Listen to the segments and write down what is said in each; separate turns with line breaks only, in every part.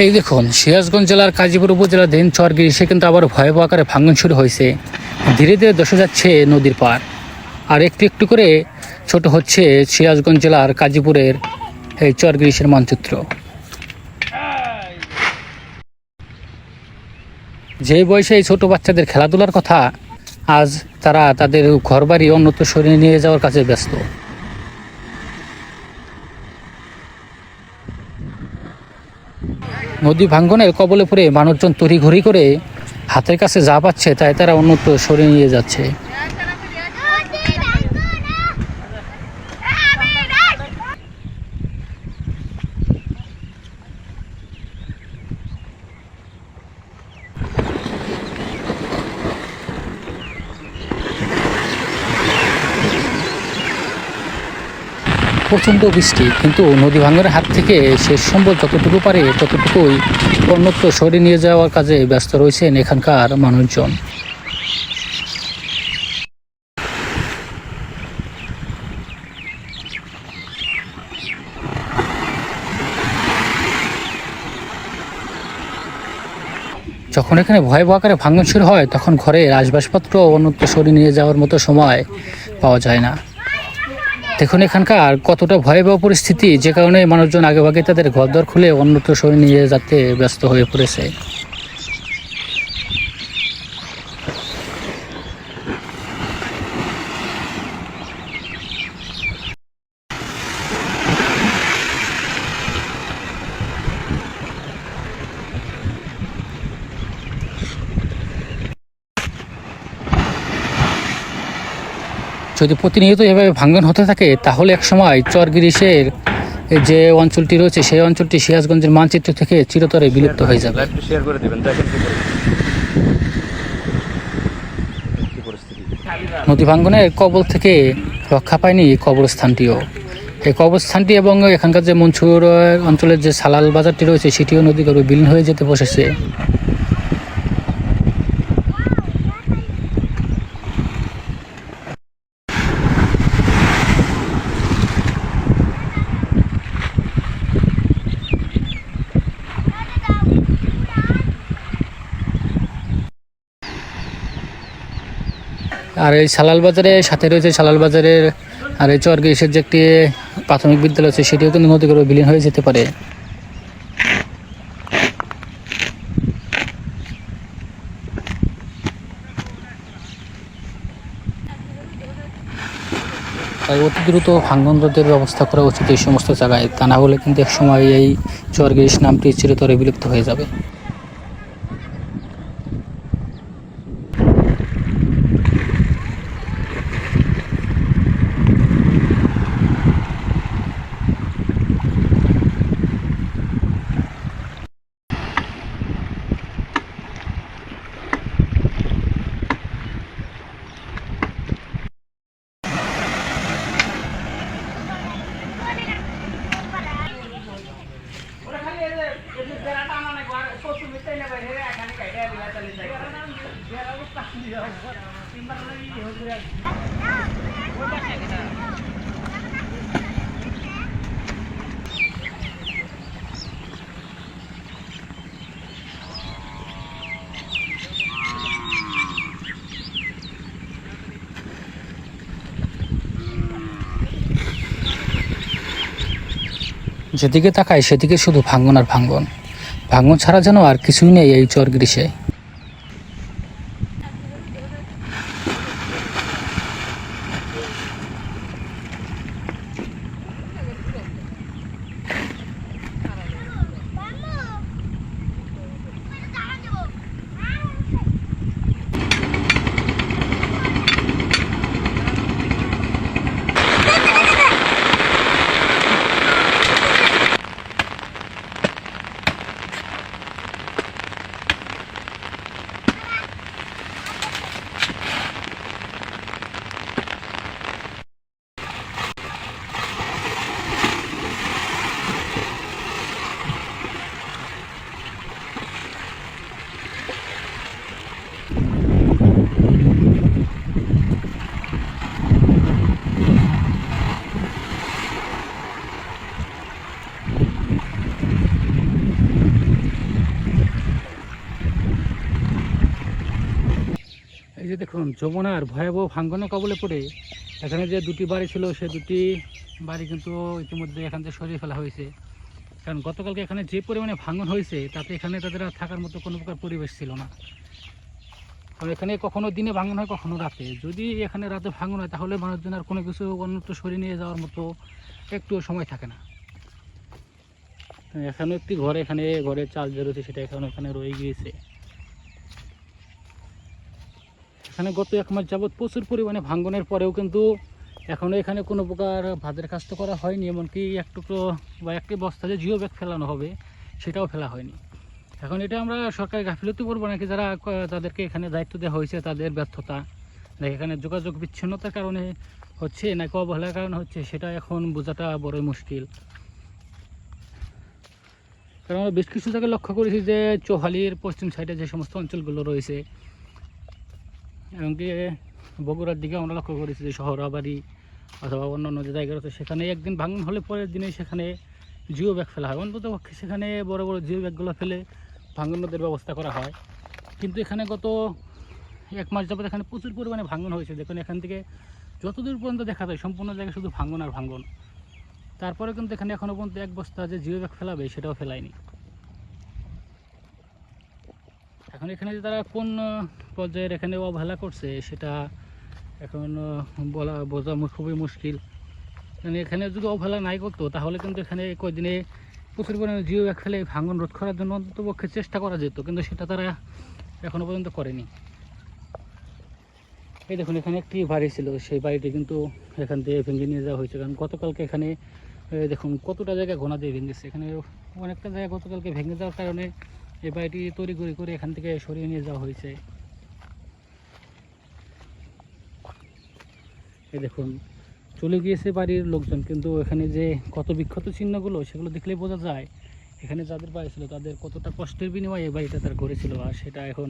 এই দেখুন, সিরাজগঞ্জ জেলার কাজীপুর উপজেলাধীন চরগিরিশে কিন্তু আবার ভয়াবহ আকারে ভাঙন শুরু হয়েছে। ধীরে ধীরে ধসে যাচ্ছে নদীর পাড়, আর একটু একটু করে ছোট হচ্ছে সিরাজগঞ্জ জেলার কাজীপুরের এই চরগিরিশের মানচিত্র। যে বয়সে এই ছোট বাচ্চাদের খেলাধুলার কথা, আজ তারা তাদের ঘরবাড়ি অন্যত্র সরিয়ে নিয়ে যাওয়ার কাজে ব্যস্ত। নদী ভাঙ্গনের কবলে পড়ে মানুষজন তড়িঘড়ি করে হাতের কাছে যা পাচ্ছে তাই তারা অন্যত্র সরিয়ে নিয়ে যাচ্ছে। প্রচণ্ড বৃষ্টি, কিন্তু নদী ভাঙ্গনের হাত থেকে শেষ সম্ভব যতটুকু পারে ততটুকুই অন্যত্র সরিয়ে নিয়ে যাওয়ার কাজে ব্যস্ত রয়েছেন এখানকার মানুষজন। যখন এখানে ভয়াবহ আকারে ভাঙন শুরু হয়, তখন ঘরের আসবাবপত্র অন্যত্র সরিয়ে নিয়ে যাওয়ার মতো সময় পাওয়া যায় না। দেখুন এখানকার কতটা ভয়াবহ পরিস্থিতি, যে কারণে মানুষজন আগেভাগে তাদের ঘরদর খুলে অন্যত্র সরিয়ে নিয়ে যেতে ব্যস্ত হয়ে পড়েছে। যদি প্রতিনিয়ত এভাবে ভাঙন হতে থাকে, তাহলে একসময় চরগিরিশের যে অঞ্চলটি রয়েছে সেই অঞ্চলটি সিরাজগঞ্জের মানচিত্র থেকে চিরতরে বিলুপ্ত হয়ে যাবে। নদী ভাঙ্গনের কবল থেকে রক্ষা পায়নি কবরস্থানটিও। এই কবরস্থানটি এবং এখানকার যে মনসুর অঞ্চলের যে সালাল বাজারটি রয়েছে সেটিও নদীগর্ভে বিলীন হয়ে যেতে বসেছে। আর এই সালাল বাজারের সাথে রয়েছে সালাল বাজারের আর এই চরগিরিশের যে একটি প্রাথমিক বিদ্যালয় আছে সেটিও কিন্তু নদীগর্ভে বিলীন হয়ে যেতে পারে। তাই অতি দ্রুত ভাঙ্গন রোধের ব্যবস্থা করা উচিত এই সমস্ত জায়গায়, তা না হলে কিন্তু একসময় এই চরগিরিশ নামটি চিরতরে বিলুপ্ত হয়ে যাবে। যেদিকে তাকায় সেদিকে শুধু ভাঙ্গন আর ভাঙ্গন, ভাঙ্গন ছাড়া যেন আর কিছুই নেই এই চরগিরিশে। এই যে দেখুন, যমুনার ভয়াবহ ভাঙ্গনের কবলে পড়ে এখানে যে দুটি বাড়ি ছিল, সে দুটি বাড়ি কিন্তু ইতিমধ্যে এখান থেকে সরিয়ে ফেলা হয়েছে। কারণ গতকালকে এখানে যে পরিমাণে ভাঙন হয়েছে, তাতে এখানে তাদের আর থাকার মতো কোনো প্রকার পরিবেশ ছিল না। কারণ এখানে কখনো দিনে ভাঙন হয়, কখনো রাতে। যদি এখানে রাতে ভাঙন হয়, তাহলে মানুষজন আর কোনো কিছু অন্যত্র সরিয়ে নিয়ে যাওয়ার মতো একটুও সময় থাকে না। এখানে একটি ঘরে, এখানে ঘরের চাল যে রয়েছে সেটা এখানে রয়ে গিয়েছে। এখানে গত 1 মাস যাবৎ প্রচুর পরিমাণে ভাঙ্গনের পরেও কিন্তু এখনও এখানে কোনো প্রকার ভাতের কাজ তো করা হয়নি। এমনকি এক টুকরো বা একটি বস্তা যে জিও ব্যাগ ফেলানো হবে, সেটাও ফেলা হয়নি। এখন এটা আমরা সরকারি গাফিলতি করবো নাকি যারা তাদেরকে এখানে দায়িত্ব দেওয়া হয়েছে তাদের ব্যর্থতা, নাকি এখানে যোগাযোগ বিচ্ছিন্নতার কারণে হচ্ছে, নাকি অবহেলার কারণে হচ্ছে, সেটা এখন বোঝাটা বড়ই মুশকিল। কারণ আমরা বেশ কিছু জায়গায় লক্ষ্য করেছি যে চৌহালির পশ্চিম সাইডে যে সমস্ত অঞ্চলগুলো রয়েছে, এমনকি বগুড়ার দিকে আমরা লক্ষ্য করেছি যে শহরাবাড়ি অথবা অন্যান্য যে জায়গা রয়েছে, সেখানে একদিন ভাঙন হলে পরের দিনে সেখানে জিও ব্যাগ ফেলা হয়। অন্তত পক্ষে সেখানে বড় বড় জিও ব্যাগগুলো ফেলে ভাঙন রোধের ব্যবস্থা করা হয়। কিন্তু এখানে গত 1 মাস যাবত এখানে প্রচুর পরিমাণে ভাঙন হয়েছে। দেখুন, এখান থেকে যতদূর পর্যন্ত দেখা যায় সম্পূর্ণ জায়গায় শুধু ভাঙন আর ভাঙন। তারপরে কিন্তু এখানে এখনও পর্যন্ত 1 বস্তা যে জিও ব্যাগ ফেলাবে সেটাও ফেলায়নি। এখন এখানে যে তারা কোন পর্যায়ের এখানে অবহেলা করছে, সেটা এখন বোঝা খুবই মুশকিল। মানে এখানে যদি অবহেলা নাই করতো, তাহলে কিন্তু এখানে কয়েকদিনে প্রচুর পরিমাণে জিও ব্যাগ ফেলে ভাঙন রোধ করার জন্য অন্ততপক্ষে চেষ্টা করা যেত, কিন্তু সেটা তারা এখনও পর্যন্ত করেনি। এই দেখুন, এখানে একটি বাড়ি ছিল, সেই বাড়িটি কিন্তু এখান থেকে ভেঙে নিয়ে যাওয়া হয়েছে। কারণ গতকালকে এখানে দেখুন কতটা জায়গা ঘোনা দিয়ে ভেঙেছে। এখানে অনেকটা জায়গা গতকালকে ভেঙে যাওয়ার কারণে এই বাড়িটি তৈরি করে এখান থেকে সরিয়ে নিয়ে যাওয়া হয়েছে। এই দেখুন, চলে গিয়েছে বাড়ির লোকজন, কিন্তু এখানে যে কত বিক্ষত চিহ্নগুলো, সেগুলো দেখলেই বোঝা যায় এখানে যাদের বাড়ি ছিল তাদের কতটা কষ্টের বিনিময়ে এই বাড়িটা তার গড়েছিল, আর সেটা এখন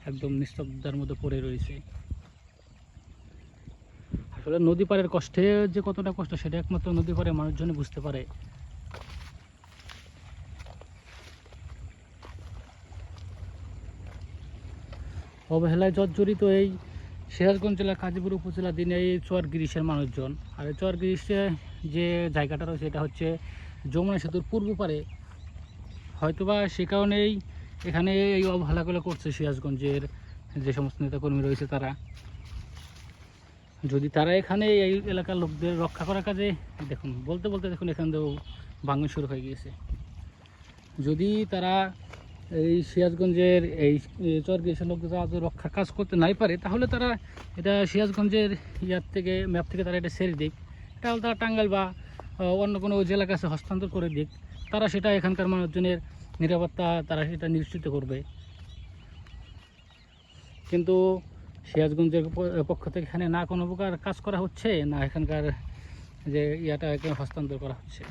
একদম নিস্তব্ধতার মধ্যে পড়ে রয়েছে। আসলে নদী পাড়ের কষ্টে যে কতটা কষ্ট, সেটা একমাত্র নদী পাড়ের মানুষজনই বুঝতে পারে। অবহেলায় জর্জরিত এই সিরাজগঞ্জ জেলার কাজীপুর উপজেলাধীন এই চর গিরিশের মানুষজন। আর এই চর গিরিশে যে জায়গাটা রয়েছে, এটা হচ্ছে যমুনা সেতুর পূর্ব পারে। হয়তোবা সে কারণেই এখানে এই অবহেলাগুলো করছে সিরাজগঞ্জের যে সমস্ত নেতাকর্মী রয়েছে তারা। যদি তারা এখানে এই এলাকার লোকদের রক্ষা করার কাজে, দেখুন বলতে বলতে দেখুন এখান থেকেও ভাঙন শুরু হয়ে গিয়েছে। যদি তারা এই সিরাজগঞ্জের এই চর গিরিশের লোকদের রক্ষার কাজ করতে নাই পারে, তাহলে তারা এটা সিরাজগঞ্জের থেকে ম্যাপ থেকে তারা এটা ছেড়ে দিক, তাহলে তারা টাঙ্গাইল বা অন্য কোনো জেলার কাছে হস্তান্তর করে দিক। তারা সেটা এখানকার মানুষজনের নিরাপত্তা তারা সেটা নিশ্চিত করবে। কিন্তু সিরাজগঞ্জের পক্ষ থেকে এখানে না কোনো প্রকার কাজ করা হচ্ছে, না এখানকার যে ইয়াটা এখানে হস্তান্তর করা হচ্ছে।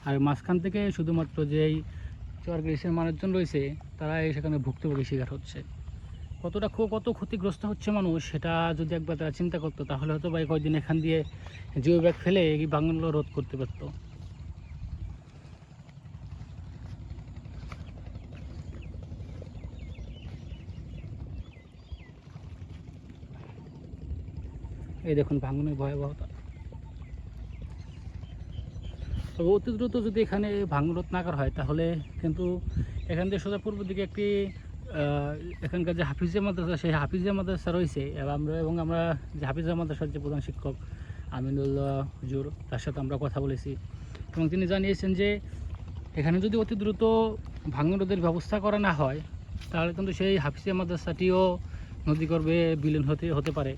আর মাঝখান থেকে শুধুমাত্র যে এই চর গিরিশের মানুষজন রয়েছে, তারা সেখানে ভুক্তভোগী শিকার হচ্ছে। কত ক্ষতিগ্রস্ত হচ্ছে মানুষ, সেটা যদি একবার তারা চিন্তা করতো, তাহলে হয়তো বা কয়েকদিন এখান দিয়ে জিও ব্যাগ ফেলে এই ভাঙনগুলো রোধ করতে পারতো। এই দেখুন ভাঙনের ভয়াবহতা। তবে অতি দ্রুত যদি এখানে ভাঙন রোধ না করা হয়, তাহলে কিন্তু এখান থেকে সোজা পূর্ব দিকে একটি এখানকার যে হাফিজিয়া মাদ্রাসা, সেই হাফিজিয়া মাদ্রাসা রয়েছে, এবং আমরা যে হাফিজিয়া মাদ্রাসার যে প্রধান শিক্ষক আমিনুল্লাহ হুজুর, তার সাথে আমরা কথা বলেছি, এবং তিনি জানিয়েছেন যে এখানে যদি অতি দ্রুত ভাঙন রোধের ব্যবস্থা করা না হয়, তাহলে কিন্তু সেই হাফিজিয়া মাদ্রাসাটিও নদীগর্ভে বিলীন হতে পারে।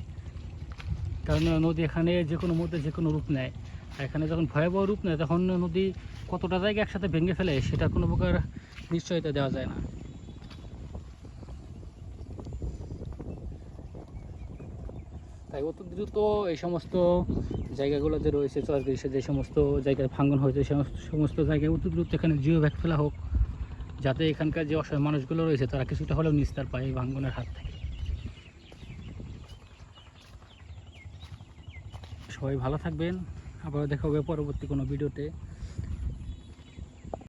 কারণ নদী এখানে যে কোনো মুহূর্তে যে কোনো রূপ নেয়। এখানে যখন ভয়াবহ রূপ নেয়, তখন নদী কতটা জায়গা একসাথে ভেঙে ফেলে, সেটা কোনো প্রকার নিশ্চয়তা দেওয়া যায় না। তাই অতি দ্রুত এই সমস্ত জায়গাগুলো যে রয়েছে, চর গিরিশে যে সমস্ত জায়গায় ভাঙন হয়েছে, সমস্ত জায়গায় অতি দ্রুত এখানে জিও ব্যাগ ফেলা হোক, যাতে এখানকার যে অসহায় মানুষগুলো রয়েছে তারা কিছুটা হলেও নিস্তার পায় এই ভাঙনের হাত থেকে। সবাই ভালো থাকবেন, আবার দেখা হবে পরবর্তী কোনো ভিডিওতে।